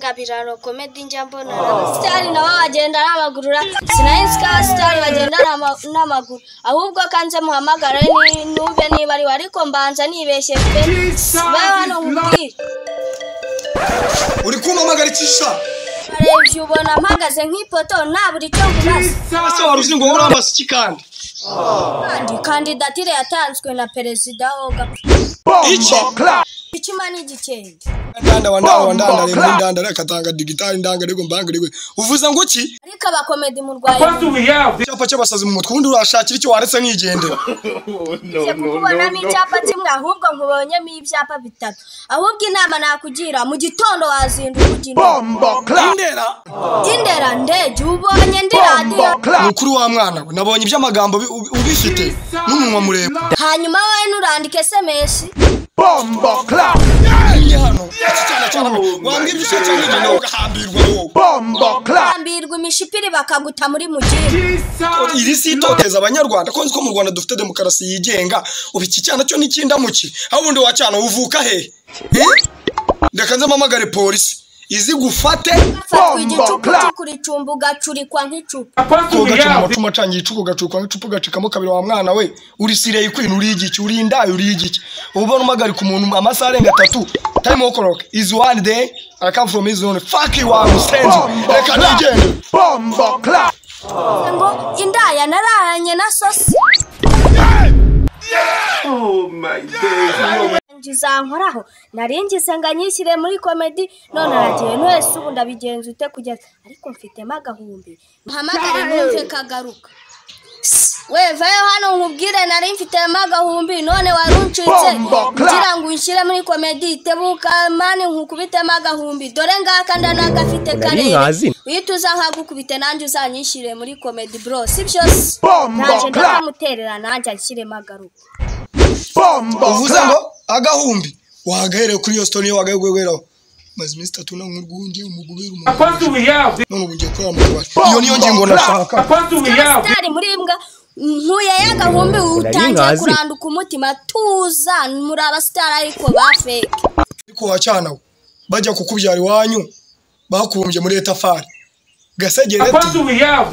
Ngabirano comedy njya mbona star nawe agenda n'amaguru sinayinska star bagenda n'amaguru ahubwo kanze muhamagara ni nube niba ari ariko mbanza nibeshye pe hano nkubwire uri kumamagara ikisha arebye ubona mpagaze nk'ipoto nta buri cyo ngumaze ase waruzi ngo uri amasiki kandi kandidatire yatanzwe na perezida oga Ichimani igikende ndanda wandanda rero ndanda rekatanga digital ndanga rego mbanga rego uvuza ngo ki ariko abakomedi mu Rwanda cyapa cy'abasazi mu mutwe undi urashakira icyo waretse nkigendera kubona mi cyapa kimwe ahubwo nkubonyemo ibyapa bitatu ahubwo inama nakugira mu gitondo wazinduka ugenda indera ndeje ubonye ndi radio mukuru wa mwana nabonye iby'amagambo ubifite n'umunwa mureba hanyuma wawe nurandike SMS Bombo clap. Hano cyane wambwira icyo cyane ngene ugahambirwa wowe Bombo clap. hambirwa imishipiri bakaguta muri mugiri iri si itoteza abanyarwanda ko nzi ko mu Rwanda dufite demokarasi yigenga ubiki cyane cyo nikinda muki aho bundi wacana uvuka he ndakanze mamagare polisi izi gufate kuri cumbuga curikwa nk'icupa Gacuma cangiye icuko gacukwa nk'icupa gacikamo kabiri wa mwana we uri sireye kwinu uri igiki uri indaye uri igiki ubona umagari ku muntu amasaha arenga 3 time o'clock is one day I come from his own fuck you are stand reka nigende Bombo clap. ngo indaya nararanye na sosi Oh my days. Ngizankoraho naringize nganyishyire muri comedy none aragiye nwese ubu ndabigenza ute kugeza ariko mfitemo agahumbi mpamagare numve kagaruka wevayo hano nkubwire nari mfitemo agahumbi none waruncitse kugira ngo unshyire muri comedy tebuka mani nkukubitemo agahumbi dore ngaka ndanagafite kare uyituza nkagukubite nanjye uzanyishyire muri comedy bro sibyo naje ndakamuterera nanjye anshyiremo agaruka uvuze ngo agahumbi wagahere kuri yo story wagayegweraho maze Mr. Tuna nk'urwungi umugubera none ubugiye kora mu kabari iyo niyo ngingo nashaka stari muri mbwa nkuye y'agahumbi utangiye kuranduka umutima tuza muri abastar ariko bafeke ariko wacana bajya kukubyara iwanyu bakubumbye muri etafari gasegereti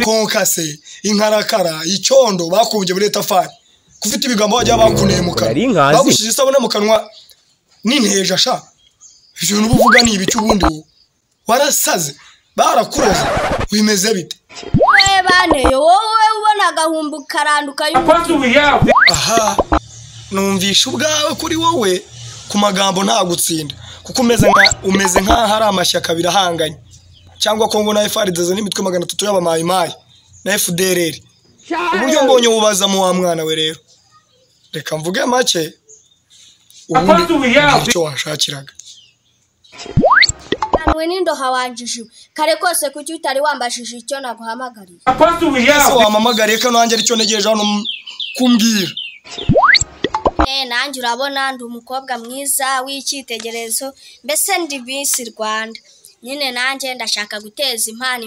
konkase inkarakara icyondo bakubumbye muri etafari kufite ibigambo bajya bakuneye mu kanwa bagushize isabune mu kanwa n'inteja sha ibyo nubuvuga ni ibiki ubundi wo warasaze barakuroza wimeze bite we bane wowe ubona agahumbu karanduka aha numvisha ubwawe kuri wowe ku magambo nta gutsinda kuko umeze nka hari amashyaka birahanganye cyangwa Kongo na FARDC n'imitwe 300 y'abamayimayi na FDLR uburyo mbonye ubaza mu wa mwana we rero reka mvuge make ubundi icyo washakiraga we nindo hawanjije kare kose kuki utari wambashije icyo naguhamagariye ese wamamagariye ko nanjye aricyo negereje hano kumbwira nanjye urabona ndi umukobwa mwiza w'icyitegererezo mbese ndi Miss Rwanda nyine nanjye ndashaka guteza impano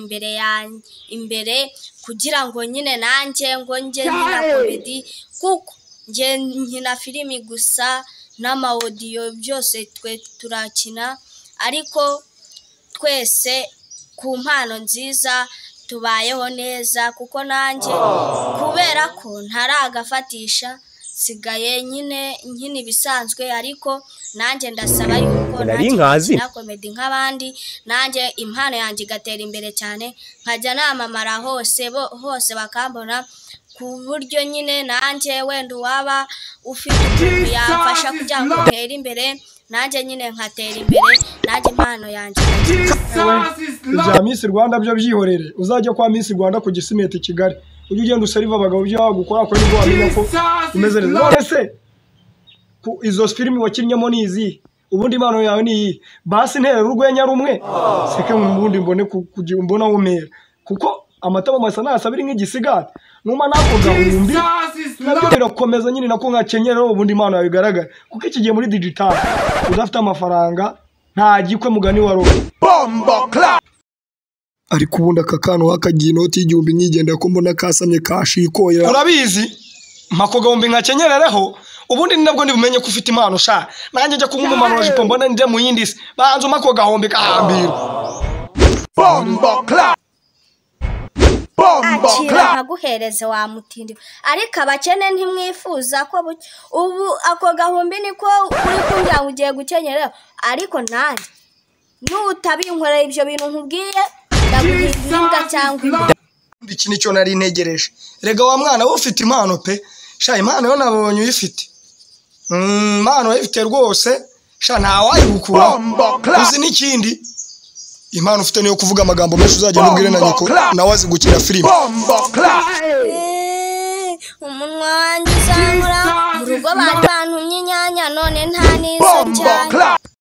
imbere kugira ngo nyine nanjye ngo nge nkina comedy kuko nge nkina filimi gusa n'amaudio byose twe turakina ariko twese ku mpano nziza tubayeho neza kuko nanjye kubera ko ntaragafatisha sigaye nyine nkini bisanzwe ariko nanjye ndasaba yuko na comedy nk'abandi nanjye impano yanjye gatera imbere cyane nkajya namamara hose bakambona ku buryo nyine nanjye wenda waba ufite yafasha kugira ngo utere imbere nanjye nyine nkatera imbere nanjye impano yanjye ibya Miss Rwanda byo byihorere uzajya kwa Miss Rwanda ku Gisimete Kigali ujye ugenda usariva abagabo byo bagukora ko nibwo wamenya ko umeze neza none se ku izo filimi wakinnyemo nizi ubundi impano yawe ni basi ntera urwenya rumwe seke mubundi mbone kugira mbona umera kuko amatama masa nasabiri nk'igisigati numa nako gahumbi nabyo birakomeza nyine nako nkakenyera ubundi impano yawe igaragara kuko iki gihe muri digital udafite amafaranga nta gikwe mugani wa roho Bombo clap. ariko ubundi akakano hakagiye inoti y'igihumbi nkigenda ko mbona kasamye kashikoye urabizi mpako gahumbi nkakenyerereho ubundi nabwo ndibumenye ko ufite impano sha nanjye njya kumumumano jipo mbona nje mu yindi banze umako gahombe kahambira Bomboclat. akira nkaguhereze wa mutindi ariko abakene ntimwifuza ko ubu ako gahumbi niko uri kugira ngo ugiye gukenyera ariko nanjye nutabinkorera ibyo bintu nkubwiye ndaguhinda cyangwa iki nicyo nari ntegereje rega wa mwana wowe ufite impano pe sha impano yo nabonye uyifite impano uyifite rwose sha ntawayigukura uzi n'ikindi impano ufite niyo kuvuga amagambo menshi uzajya mubwire na nyoko nawe azi gukina filime umunwa wanjye uzamura mu rugo bari